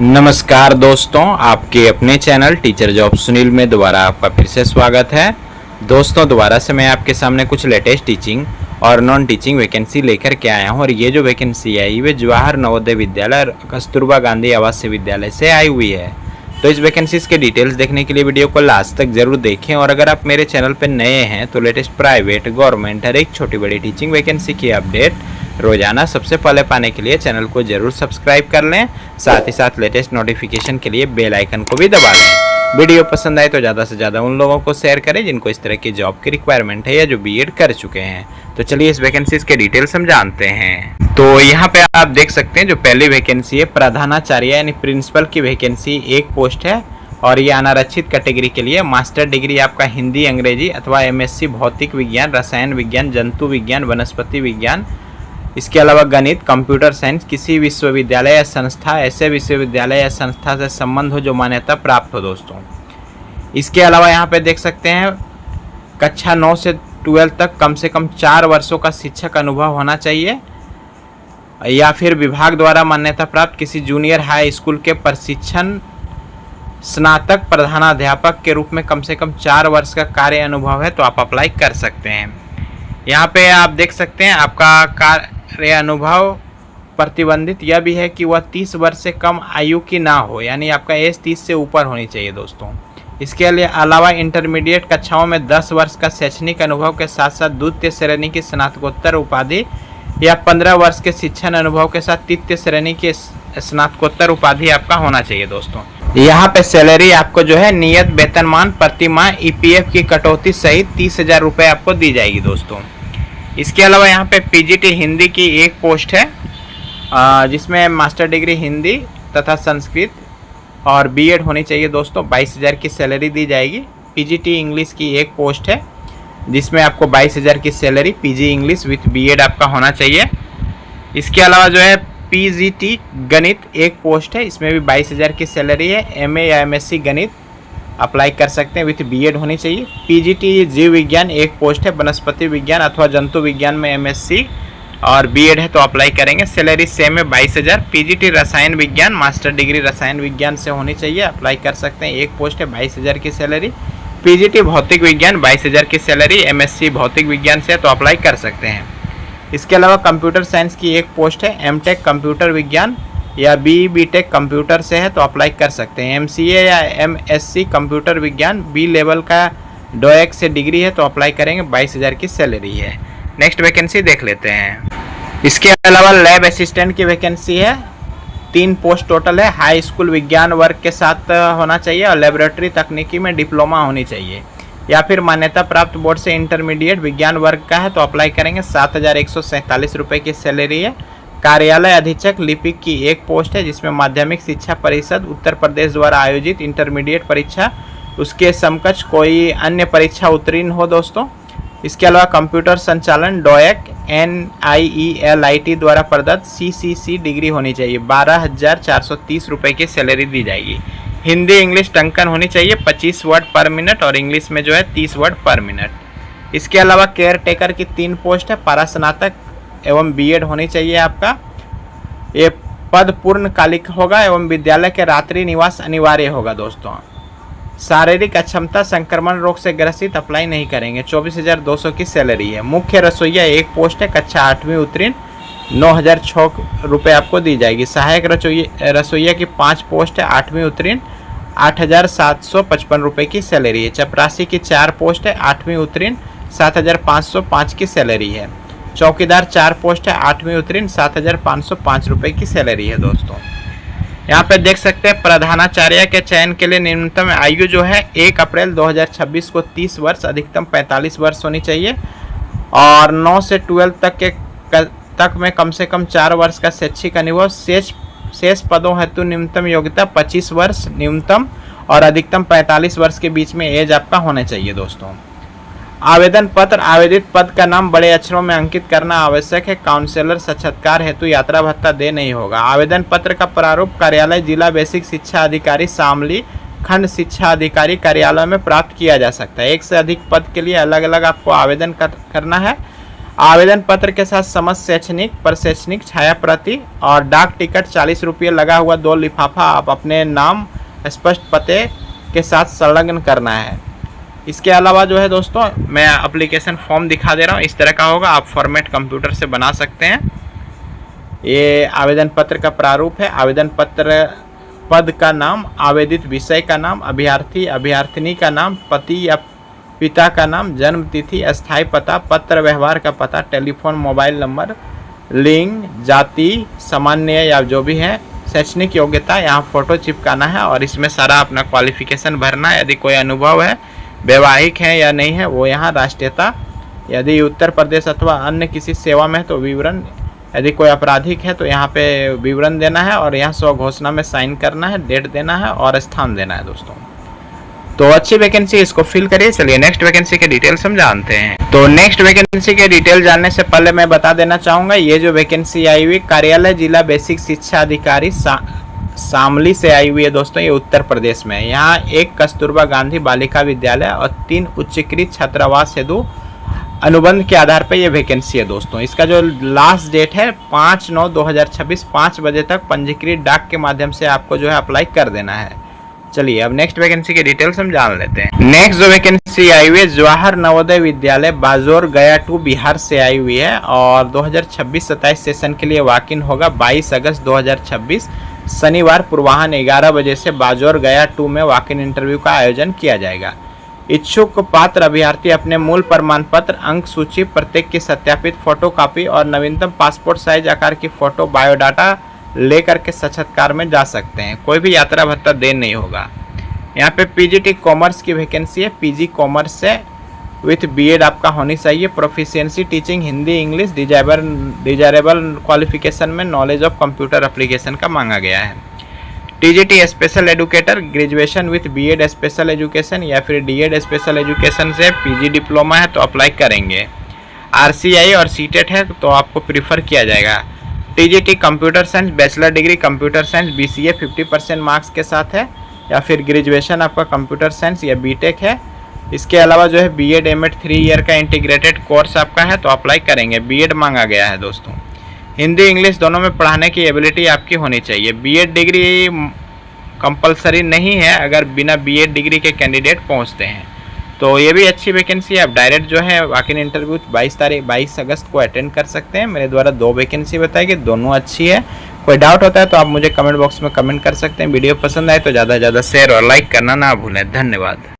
नमस्कार दोस्तों, आपके अपने चैनल टीचर जॉब सुनील में दोबारा आपका फिर से स्वागत है। दोस्तों, दोबारा से मैं आपके सामने कुछ लेटेस्ट टीचिंग और नॉन टीचिंग वैकेंसी लेकर के आया हूं और ये जो वैकेंसी आई वे जवाहर नवोदय विद्यालय और कस्तूरबा गांधी आवासीय विद्यालय से आई हुई है। तो इस वैकेंसीज के डिटेल्स देखने के लिए वीडियो को लास्ट तक जरूर देखें। और अगर आप मेरे चैनल पर नए हैं तो लेटेस्ट प्राइवेट, गवर्नमेंट हर एक छोटी बड़ी टीचिंग वैकेंसी की अपडेट रोजाना सबसे पहले पाने के लिए चैनल को जरूर सब्सक्राइब कर लें। साथ ही साथ लेटेस्ट नोटिफिकेशन के लिए बेल आइकन को भी दबा लें। वीडियो पसंद आए तो ज़्यादा से ज़्यादा उन लोगों को शेयर करें जिनको इस तरह की जॉब की रिक्वायरमेंट है या जो बीएड कर चुके हैं। तो चलिए इस वैकेंसीज के डिटेल्स हम जानते हैं। तो यहाँ पे आप देख सकते हैं जो पहली वैकेंसी है प्रधानाचार्य यानी प्रिंसिपल की वैकेंसी, एक पोस्ट है और ये अनारक्षित कैटेगरी के लिए मास्टर डिग्री आपका हिंदी, अंग्रेजी अथवा एमएससी भौतिक विज्ञान, रसायन विज्ञान, जंतु विज्ञान, वनस्पति विज्ञान, इसके अलावा गणित, कंप्यूटर साइंस किसी विश्वविद्यालय या संस्था, ऐसे विश्वविद्यालय या संस्था से संबंध हो जो मान्यता प्राप्त हो दोस्तों। इसके अलावा यहाँ पे देख सकते हैं कक्षा 9 से 12 तक कम से कम 4 वर्षों का शिक्षक अनुभव होना चाहिए या फिर विभाग द्वारा मान्यता प्राप्त किसी जूनियर हाई स्कूल के प्रशिक्षण स्नातक प्रधानाध्यापक के रूप में कम से कम 4 वर्ष का कार्य अनुभव है तो आप अप्लाई कर सकते हैं। यहाँ पे आप देख सकते हैं आपका कार्य अनुभव प्रतिबंधित यह भी है कि वह 30 वर्ष से कम आयु की ना हो, यानी आपका एज 30 से ऊपर होनी चाहिए दोस्तों। इसके अलावा इंटरमीडिएट कक्षाओं में 10 वर्ष का शैक्षणिक अनुभव के साथ साथ द्वितीय श्रेणी की स्नातकोत्तर उपाधि या 15 वर्ष के शिक्षण अनुभव के साथ तृतीय श्रेणी की स्नातकोत्तर उपाधि आपका होना चाहिए दोस्तों। यहाँ पे सैलरी आपको जो है नियत वेतनमान प्रति माह ईपीएफ की कटौती सहित 30,000 रुपये आपको दी जाएगी दोस्तों। इसके अलावा यहाँ पे पीजीटी हिंदी की एक पोस्ट है जिसमें मास्टर डिग्री हिंदी तथा संस्कृत और बीएड होनी चाहिए दोस्तों। 22,000 की सैलरी दी जाएगी। पीजीटी इंग्लिश की एक पोस्ट है जिसमें आपको 22,000 की salary PG English with BEd आपका होना चाहिए। इसके अलावा जो है पीजीटी गणित एक पोस्ट है, इसमें भी 22,000 की सैलरी है। एमए या एमएससी गणित अप्लाई कर सकते हैं विथ बीएड होनी चाहिए। पीजीटी जीव विज्ञान एक पोस्ट है, वनस्पति विज्ञान अथवा जंतु विज्ञान में एमएससी और बीएड है तो अप्लाई करेंगे। सैलरी सेम है 22,000। पीजीटी रसायन विज्ञान मास्टर डिग्री रसायन विज्ञान से होनी चाहिए, अप्लाई कर सकते हैं, एक पोस्ट है 22,000 की सैलरी। पीजीटी भौतिक विज्ञान 22,000 की सैलरी, एमएससी भौतिक विज्ञान से तो अप्लाई कर सकते हैं। इसके अलावा कंप्यूटर साइंस की एक पोस्ट है, एमटेक कंप्यूटर विज्ञान या बीटेक कंप्यूटर से है तो अप्लाई कर सकते हैं। एमसीए या एमएससी कंप्यूटर विज्ञान बी लेवल का डोएक से डिग्री है तो अप्लाई करेंगे, 22,000 की सैलरी है। नेक्स्ट वैकेंसी देख लेते हैं। इसके अलावा लैब असिस्टेंट की वैकेंसी है, 3 पोस्ट टोटल है। हाई स्कूल विज्ञान वर्ग के साथ होना चाहिए और लेबोरेटरी तकनीकी में डिप्लोमा होनी चाहिए या फिर मान्यता प्राप्त बोर्ड से इंटरमीडिएट विज्ञान वर्ग का है तो अप्लाई करेंगे। 7,147 रुपये की सैलरी है। कार्यालय अधीक्षक लिपिक की एक पोस्ट है जिसमें माध्यमिक शिक्षा परिषद उत्तर प्रदेश द्वारा आयोजित इंटरमीडिएट परीक्षा उसके समकक्ष कोई अन्य परीक्षा उत्तीर्ण हो दोस्तों। इसके अलावा कंप्यूटर संचालन डोएक NIELIT द्वारा प्रदत्त CCC डिग्री होनी चाहिए, 12,430 रुपये की सैलरी दी जाएगी। हिंदी इंग्लिश टंकन होनी चाहिए, 25 वर्ड पर मिनट और इंग्लिश में जो है 30 वर्ड पर मिनट। इसके अलावा केयर टेकर की 3 पोस्ट है, पारा स्नातक एवं बीएड होनी चाहिए आपका। ये पद पूर्णकालिक होगा एवं विद्यालय के रात्रि निवास अनिवार्य होगा दोस्तों। शारीरिक अक्षमता संक्रमण रोग से ग्रसित अप्लाई नहीं करेंगे। 24,200 की सैलरी है। मुख्य रसोईया एक पोस्ट है, कक्षा 8वीं उत्तीर्ण, 9,006 रुपये आपको दी जाएगी। सहायक रसोईया की 5 पोस्ट है, 8वीं उत्तीर्ण, 8,755 रुपये की सैलरी है। चपरासी की 4 पोस्ट है, 8वीं उत्तीर्ण, 7,505 की सैलरी है। चौकीदार 4 पोस्ट है, 8वीं उत्तीर्ण, 7,505 रुपये की सैलरी है दोस्तों। यहाँ पे देख सकते हैं प्रधानाचार्य के चयन के लिए न्यूनतम आयु जो है 1 अप्रैल 2026 को 30 वर्ष अधिकतम 45 वर्ष होनी चाहिए और 9 से 12 तक में कम से कम 4 वर्ष का शैक्षिक अनुभव। शेष पदों हेतु न्यूनतम योग्यता 25 वर्ष न्यूनतम और अधिकतम 45 वर्ष के बीच में एज आपका होना चाहिए दोस्तों। आवेदन पत्र, आवेदित पद का नाम बड़े अक्षरों में अंकित करना आवश्यक है। काउंसलर साक्षात्कार हेतु यात्रा भत्ता दे नहीं होगा। आवेदन पत्र का प्रारूप कार्यालय जिला बेसिक शिक्षा अधिकारी शामली, खंड शिक्षा अधिकारी कार्यालय में प्राप्त किया जा सकता है। एक से अधिक पद के लिए अलग अलग आपको आवेदन करना है। आवेदन पत्र के साथ समस्त शैक्षणिक प्रशैक्षणिक छाया प्रति और डाक टिकट 40 रुपये लगा हुआ 2 लिफाफा आप अपने नाम स्पष्ट पते के साथ संलग्न करना है। इसके अलावा जो है दोस्तों मैं एप्लीकेशन फॉर्म दिखा दे रहा हूँ, इस तरह का होगा, आप फॉर्मेट कंप्यूटर से बना सकते हैं। ये आवेदन पत्र का प्रारूप है। आवेदन पत्र पद का नाम, आवेदित विषय का नाम, अभ्यर्थी अभ्यर्थिनी का नाम, पति या पिता का नाम, जन्म तिथि, अस्थायी पता, पत्र व्यवहार का पता, टेलीफोन मोबाइल नंबर, लिंग, जाति, सामान्य या जो भी है, शैक्षणिक योग्यता, यहाँ फोटो चिपकाना है और इसमें सारा अपना क्वालिफिकेशन भरना है। यदि कोई अनुभव है, वैवाहिक है या नहीं है वो यहाँ, राष्ट्रीयता, यदि उत्तर प्रदेश अथवा अन्य किसी सेवा में है तो विवरण, यदि कोई आपराधिक है तो यहाँ पे विवरण देना है और यहाँ स्वघोषणा में साइन करना है, डेट देना है और स्थान देना है दोस्तों। तो अच्छी वैकेंसी, इसको फिल करिए। चलिए नेक्स्ट वैकेंसी के डिटेल्स हम जानते हैं। तो नेक्स्ट वैकेंसी के डिटेल जानने से पहले मैं बता देना चाहूँगा, ये जो वैकेंसी आई हुई कार्यालय जिला बेसिक शिक्षा अधिकारी शामली से आई हुई है दोस्तों, ये उत्तर प्रदेश में है। यहाँ 1 कस्तूरबा गांधी बालिका विद्यालय और 3 उच्चीकृत छात्रावास हेतु अनुबंध के आधार पर यह वैकेंसी है दोस्तों। इसका जो लास्ट डेट है 5/9/2026 5 बजे तक पंजीकृत डाक के माध्यम से आपको जो है अप्लाई कर देना है। चलिए अब नेक्स्ट वैकेंसी के डिटेल्स हम जान लेते हैं। नेक्स्ट जो वैकेंसी आई हुई है जवाहर नवोदय विद्यालय बाजोर गया टू बिहार से आई हुई है और 2026-27 सेशन के लिए वॉक इन होगा। 22 अगस्त 2026 शनिवार पूर्वाह्न 11 बजे से बाजोर गया टू में वॉक इन इंटरव्यू का आयोजन किया जाएगा। इच्छुक पात्र अभ्यर्थी अपने मूल प्रमाण पत्र, अंक सूची प्रत्येक की सत्यापित फोटोकॉपी और नवीनतम पासपोर्ट साइज आकार की फोटो बायोडाटा लेकर के साक्षात्कार में जा सकते हैं। कोई भी यात्रा भत्ता देन नहीं होगा। यहाँ पे पीजीटी कॉमर्स की वैकेंसी है। पीजी कॉमर्स से विथ बीएड आपका होनी चाहिए। Proficiency teaching Hindi English, desirable qualification में नॉलेज ऑफ कंप्यूटर एप्लीकेशन का मांगा गया है। TGT special educator, graduation with BEd special education या फिर डीएड स्पेशल एजुकेशन से पीजी डिप्लोमा है तो अप्लाई करेंगे। आरसीआई और सीटेट है तो आपको प्रीफर किया जाएगा। TGT computer science bachelor degree computer science BCA 50% marks के साथ है या फिर ग्रेजुएशन आपका कंप्यूटर साइंस या बीटेक है। इसके अलावा जो है बीएड एमएड 3 ईयर का इंटीग्रेटेड कोर्स आपका है तो अप्लाई करेंगे। बीएड मांगा गया है दोस्तों। हिंदी इंग्लिश दोनों में पढ़ाने की एबिलिटी आपकी होनी चाहिए। बीएड डिग्री कंपलसरी नहीं है अगर बिना बीएड डिग्री के कैंडिडेट पहुंचते हैं तो ये भी अच्छी वैकेंसी है। आप डायरेक्ट जो है वॉक इन इंटरव्यू 22 अगस्त को अटेंड कर सकते हैं। मेरे द्वारा 2 वैकेंसी बताई गई, दोनों अच्छी है। कोई डाउट होता है तो आप मुझे कमेंट बॉक्स में कमेंट कर सकते हैं। वीडियो पसंद आए तो ज़्यादा से ज़्यादा शेयर और लाइक करना ना भूलें। धन्यवाद।